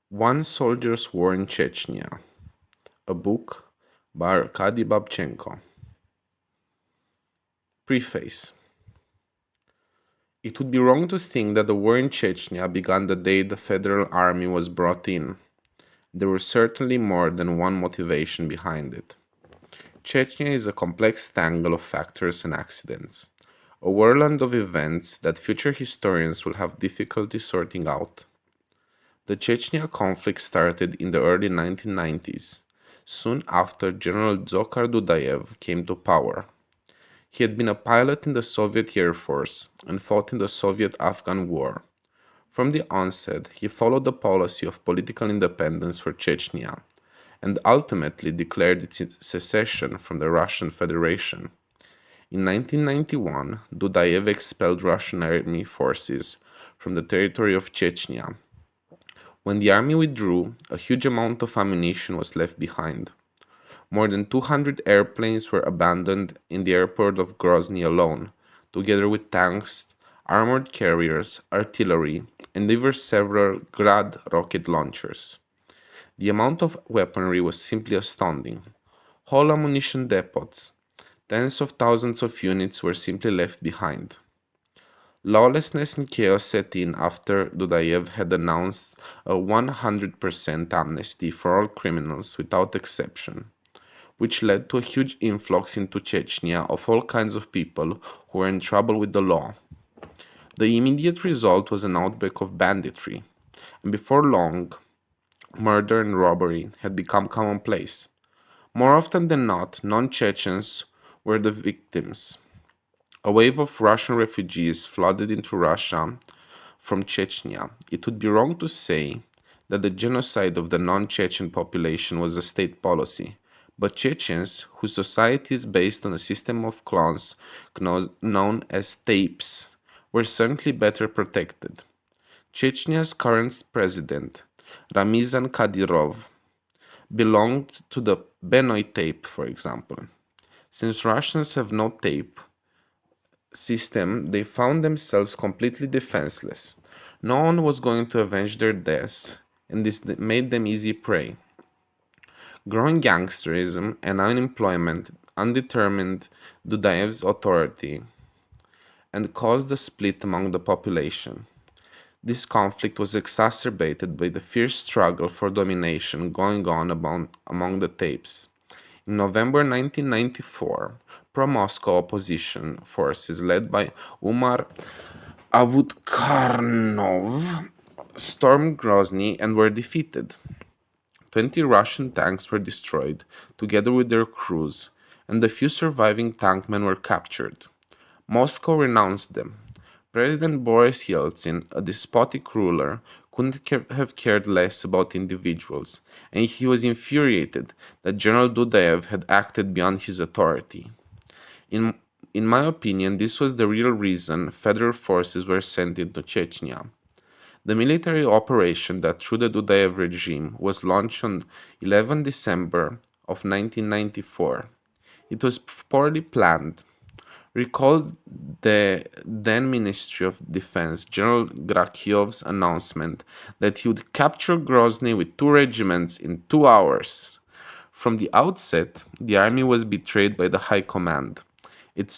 One Soldier's War in Chechnya, a book by Arkady Babchenko. Preface. It would be wrong to think that the war in Chechnya began the day the Federal Army was brought in. There was certainly more than one motivation behind it. Chechnya is a complex tangle of factors and accidents, a whirlwind of events that future historians will have difficulty sorting out. The Chechnya conflict started in the early 1990s, soon after General Dzhokhar Dudayev came to power. He had been a pilot in the Soviet Air Force and fought in the Soviet-Afghan War. From the onset, he followed the policy of political independence for Chechnya and ultimately declared its secession from the Russian Federation. In 1991, Dudayev expelled Russian army forces from the territory of Chechnya. When the army withdrew, a huge amount of ammunition was left behind. More than 200 airplanes were abandoned in the airport of Grozny alone, together with tanks, armored carriers, artillery, and even several Grad rocket launchers. The amount of weaponry was simply astounding. Whole ammunition depots, tens of thousands of units were simply left behind. Lawlessness and chaos set in after Dudayev had announced a 100% amnesty for all criminals without exception, which led to a huge influx into Chechnya of all kinds of people who were in trouble with the law. The immediate result was an outbreak of banditry, and before long, murder and robbery had become commonplace. More often than not, non Chechens were the victims. A wave of Russian refugees flooded into Russia from Chechnya. It would be wrong to say that the genocide of the non Chechen population was a state policy, but Chechens, whose society is based on a system of clans known as tapes, were certainly better protected. Chechnya's current president, Ramizan Kadyrov, belonged to the Benoy tape, for example. Since Russians have no tape system, they found themselves completely defenseless. No one was going to avenge their deaths, and this made them easy prey. Growing gangsterism and unemployment undetermined Dudayev's authority and caused a split among the population. This conflict was exacerbated by the fierce struggle for domination going on among the tapes. In November 1994, pro-Moscow opposition forces led by Umar Avutkarnov stormed Grozny and were defeated. 20 Russian tanks were destroyed, together with their crews, and the few surviving tankmen were captured. Moscow renounced them. President Boris Yeltsin, a despotic ruler, couldn't have cared less about individuals, and he was infuriated that General Dudayev had acted beyond his authority. In, in my opinion, this was the real reason federal forces were sent into Chechnya. The military operation that threw the Dudayev regime was launched on 11 December of 1994. It was poorly planned. Recall the then Ministry of Defense General Grakyov's announcement that he would capture Grozny with 2 regiments in 2 hours. From the outset, the army was betrayed by the High Command. Its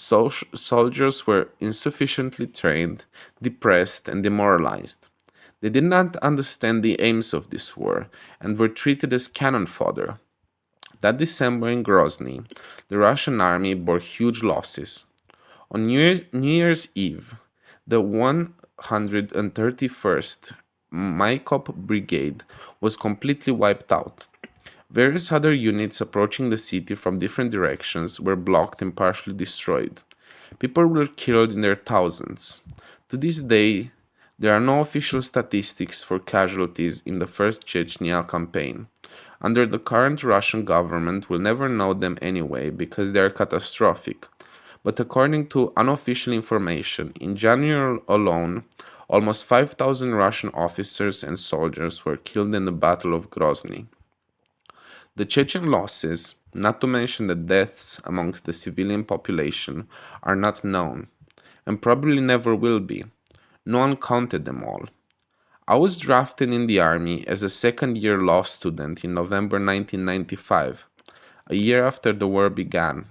soldiers were insufficiently trained, depressed, and demoralized. They did not understand the aims of this war and were treated as cannon fodder. That December in Grozny, the Russian army bore huge losses. On New Year's Eve, the 131st Maikop Brigade was completely wiped out. Various other units approaching the city from different directions were blocked and partially destroyed. People were killed in their thousands. To this day, there are no official statistics for casualties in the First Chechnya campaign. Under the current Russian government, we'll never know them anyway because they are catastrophic. But according to unofficial information, in January alone, almost 5,000 Russian officers and soldiers were killed in the Battle of Grozny. The Chechen losses, not to mention the deaths amongst the civilian population, are not known, and probably never will be. No one counted them all. I was drafted in the army as a second year law student in November 1995, a year after the war began.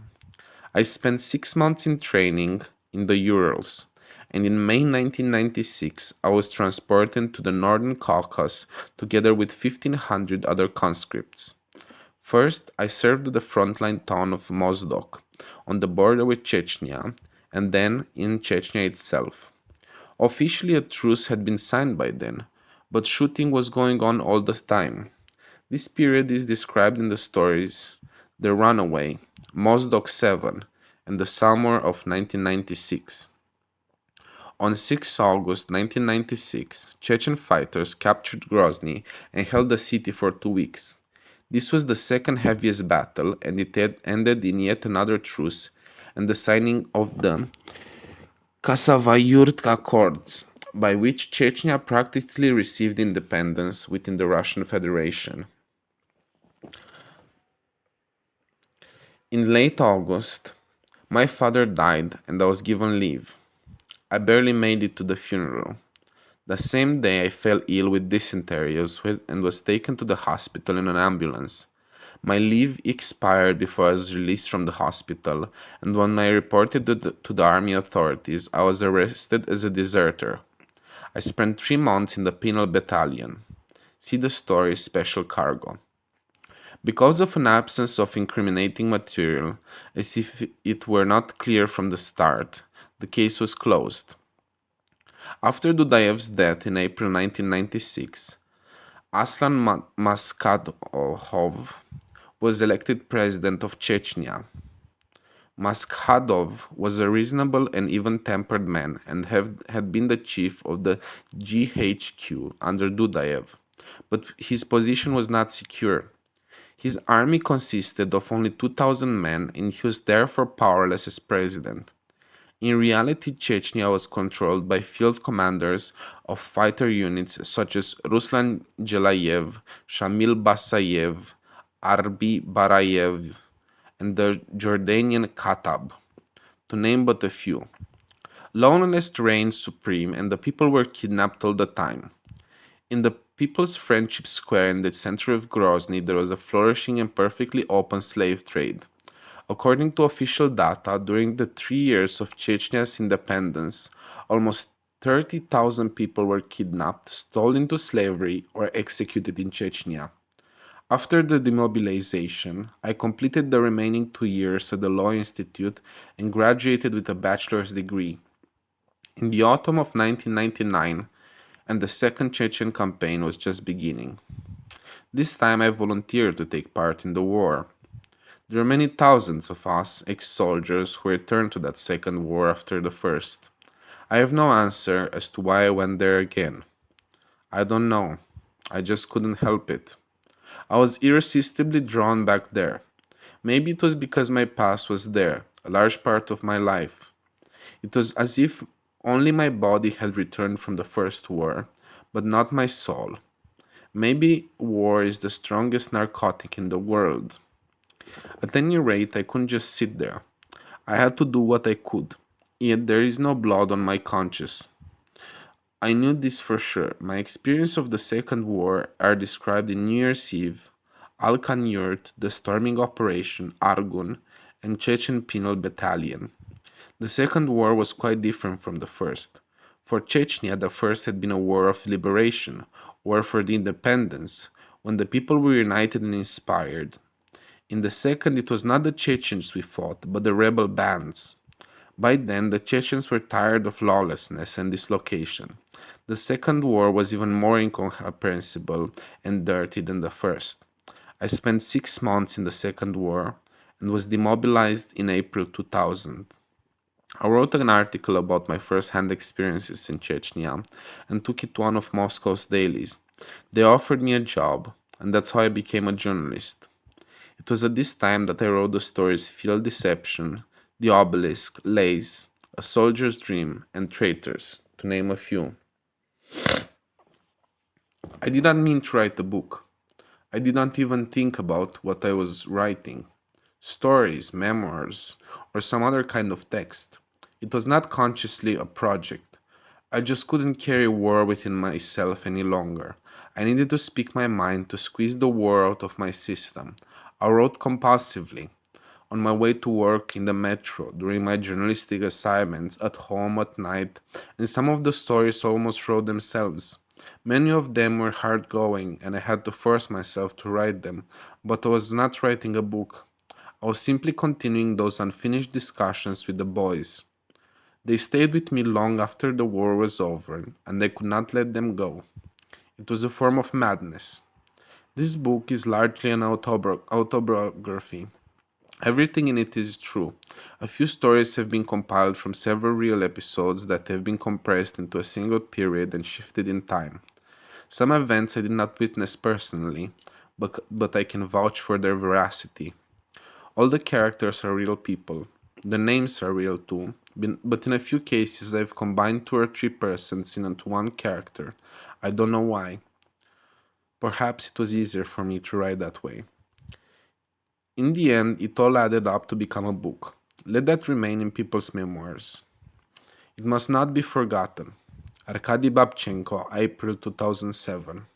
I spent 6 months in training in the Urals, and in May 1996 I was transported to the Northern Caucasus together with 1,500 other conscripts. First, I served at the frontline town of Mozdok, on the border with Chechnya, and then in Chechnya itself. Officially, a truce had been signed by then, but shooting was going on all the time. This period is described in the stories The Runaway, Mozdok 7, and The Summer of 1996. On 6 August 1996, Chechen fighters captured Grozny and held the city for 2 weeks. This was the second heaviest battle, and it had ended in yet another truce and the signing of the Kasavayurt Accords, by which Chechnya practically received independence within the Russian Federation. In late August, my father died and I was given leave. I barely made it to the funeral. The same day, I fell ill with dysentery and was taken to the hospital in an ambulance. My leave expired before I was released from the hospital, and when I reported to the army authorities, I was arrested as a deserter. I spent 3 months in the penal battalion. See the story Special Cargo. Because of an absence of incriminating material, as if it were not clear from the start, the case was closed. After Dudayev's death in April 1996, Aslan Maskadov was elected president of Chechnya. Maskhadov was a reasonable and even-tempered man and had been the chief of the GHQ under Dudayev, but his position was not secure. His army consisted of only 2,000 men and he was therefore powerless as president. In reality, Chechnya was controlled by field commanders of fighter units such as Ruslan Jelayev, Shamil Basayev, Arbi Barayev, and the Jordanian Khattab, to name but a few. Loneliness reigned supreme and the people were kidnapped all the time. In the People's Friendship Square in the center of Grozny, there was a flourishing and perfectly open slave trade. According to official data, during the 3 years of Chechnya's independence, almost 30,000 people were kidnapped, sold into slavery, or executed in Chechnya. After the demobilization, I completed the remaining 2 years at the Law Institute and graduated with a bachelor's degree. In the autumn of 1999, and the second Chechen campaign was just beginning. This time I volunteered to take part in the war. There are many thousands of us, ex-soldiers, who returned to that second war after the first. I have no answer as to why I went there again. I don't know. I just couldn't help it. I was irresistibly drawn back there. Maybe it was because my past was there, a large part of my life. It was as if only my body had returned from the first war, but not my soul. Maybe war is the strongest narcotic in the world. At any rate, I couldn't just sit there. I had to do what I could. Yet there is no blood on my conscience. I knew this for sure. My experience of the Second War are described in New Year's Eve, Alkan Yurt, the storming operation, Argun, and Chechen Penal Battalion. The Second War was quite different from the first. For Chechnya, the first had been a war of liberation, war for the independence, when the people were united and inspired. In the second, it was not the Chechens we fought, but the rebel bands. By then, the Chechens were tired of lawlessness and dislocation. The second war was even more incomprehensible and dirty than the first. I spent 6 months in the second war and was demobilized in April 2000. I wrote an article about my first-hand experiences in Chechnya and took it to one of Moscow's dailies. They offered me a job, and that's how I became a journalist. It was at this time that I wrote the stories Field Deception, The Obelisk, Lays, A Soldier's Dream, and Traitors, to name a few. I did not mean to write a book. I did not even think about what I was writing. Stories, memoirs, or some other kind of text. It was not consciously a project. I just couldn't carry war within myself any longer. I needed to speak my mind to squeeze the war out of my system. I wrote compulsively. On my way to work, in the metro, during my journalistic assignments, at home at night, and some of the stories almost wrote themselves. Many of them were hard going, and I had to force myself to write them, but I was not writing a book. I was simply continuing those unfinished discussions with the boys. They stayed with me long after the war was over, and I could not let them go. It was a form of madness. This book is largely an autobiography. Everything in it is true. A few stories have been compiled from several real episodes that have been compressed into a single period and shifted in time. Some events I did not witness personally, but I can vouch for their veracity. All the characters are real people. The names are real too, but in a few cases I've combined two or three persons into one character. I don't know why. Perhaps it was easier for me to write that way. In the end, it all added up to become a book. Let that remain in people's memoirs. It must not be forgotten. Arkady Babchenko, April 2007.